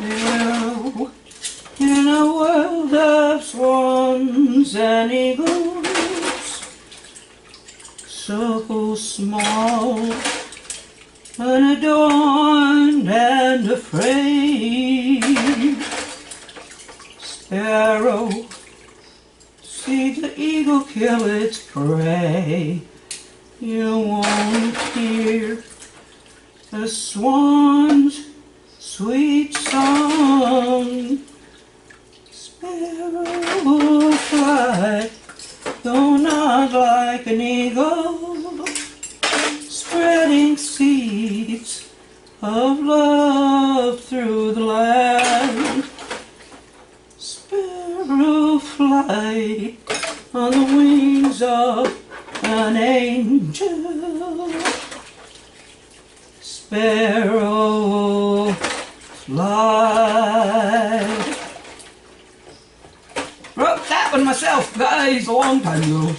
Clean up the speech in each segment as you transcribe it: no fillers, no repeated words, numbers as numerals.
sparrow in a world of swans and eagles, so small, unadorned and afraid. Sparrow, see the eagle kill its prey. You won't hear the swan's sweet song. Sparrow, fly, though not like an eagle, spreading seeds of love through the land. Sparrow, fly on the wings of an angel. Sparrow, fly. Wrote that one myself, guys, a long time ago.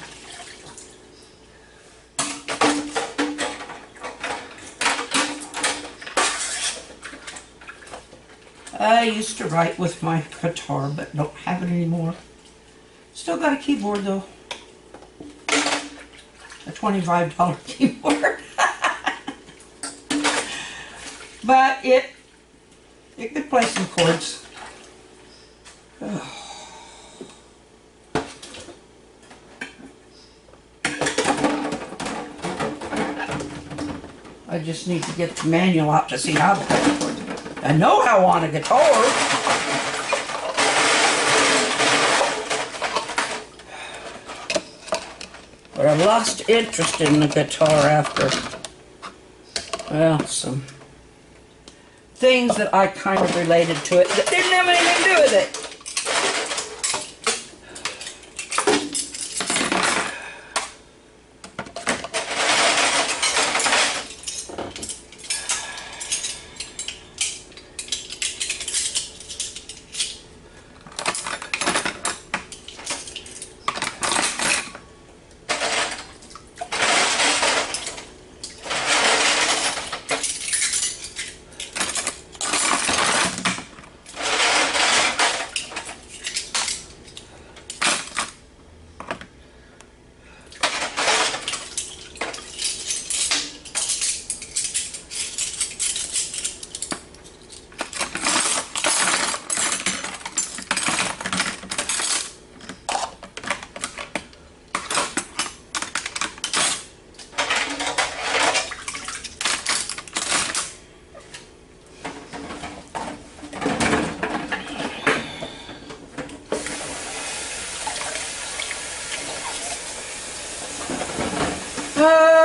I used to write with my guitar, but don't have it anymore. Still got a keyboard though. A $25 keyboard. But it could play some chords. I just need to get the manual out to see how to play the chords. I know how on a guitar. But I lost interest in the guitar after, well, some things that I kind of related to it that didn't have anything to do with it.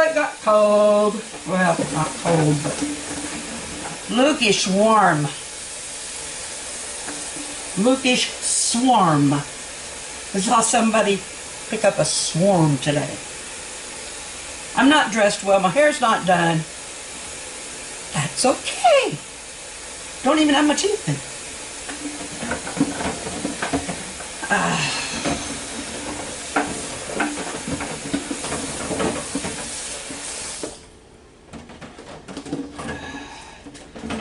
It got cold. Well, not cold, but Lukish warm. Lukish swarm. I saw somebody pick up a swarm today. I'm not dressed well. My hair's not done. That's okay. Don't even have my teeth in.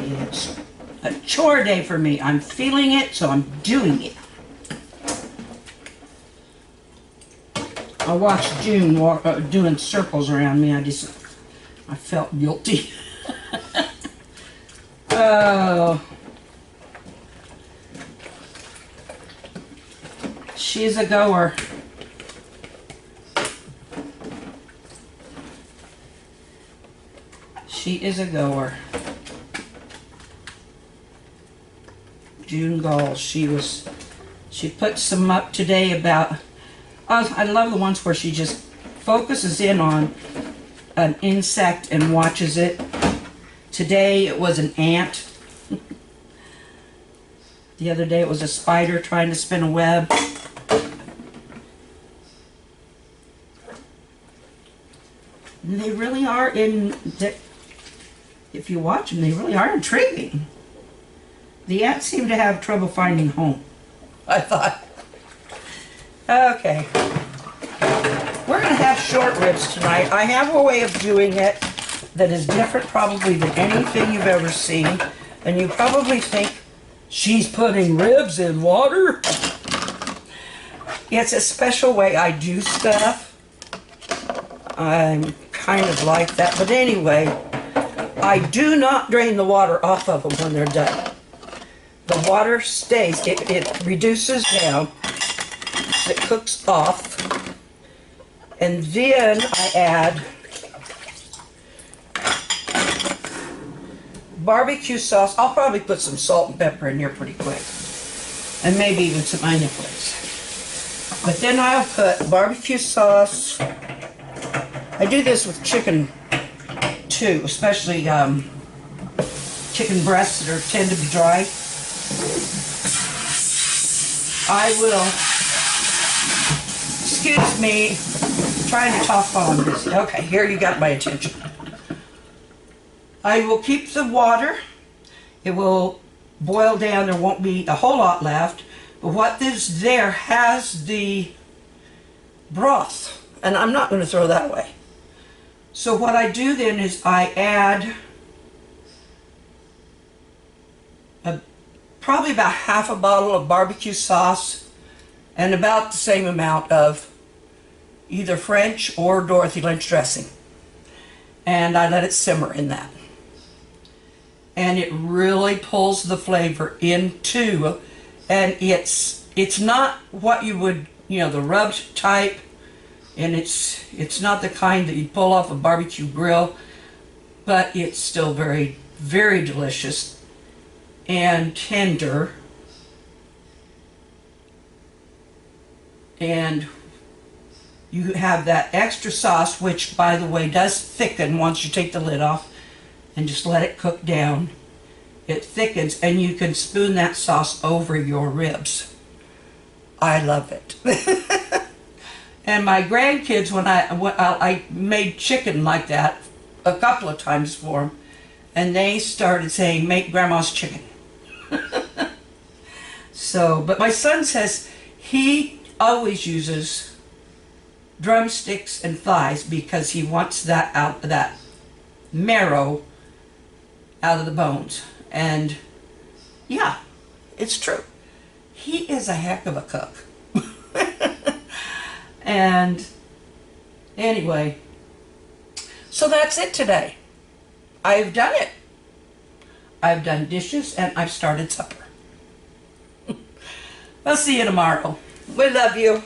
It's a chore day for me. I'm feeling it, so I'm doing it. I watched June doing circles around me. I felt guilty. Oh. She's a goer. She is a goer. June Gall. She put some up today about, I love the ones where she just focuses in on an insect and watches it. Today it was an ant. The other day it was a spider trying to spin a web. And they really are if you watch them, they really are intriguing. The ants seem to have trouble finding home, I thought. Okay. We're going to have short ribs tonight. I have a way of doing it that is different probably than anything you've ever seen. And you probably think she's putting ribs in water. It's a special way I do stuff. I'm kind of like that. But anyway, I do not drain the water off of them when they're done. The water stays. It reduces down. It cooks off. And then I add barbecue sauce. I'll probably put some salt and pepper in here pretty quick. And maybe even some onion flakes. But then I'll put barbecue sauce. I do this with chicken too, especially chicken breasts that tend to be dry. I will, excuse me, trying to talk while I'm busy. Okay, here you got my attention. I will keep the water. It will boil down. There won't be a whole lot left. But what is there has the broth. And I'm not going to throw that away. So what I do then is I add probably about half a bottle of barbecue sauce and about the same amount of either French or Dorothy Lynch dressing. And I let it simmer in that. And it really pulls the flavor into, and it's not what you would, the rubbed type, and it's not the kind that you pull off a barbecue grill, but it's still very, very delicious and tender. And you have that extra sauce, which, by the way, does thicken once you take the lid off and just let it cook down. It thickens, and you can spoon that sauce over your ribs. I love it. And my grandkids, when I made chicken like that a couple of times for them, and they started saying, "Make Grandma's chicken." So, but my son says he always uses drumsticks and thighs because he wants that out, that marrow out of the bones. And yeah, it's true. He is a heck of a cook. And anyway, so that's it today. I've done it. I've done dishes and I've started supper. I'll see you tomorrow. We love you.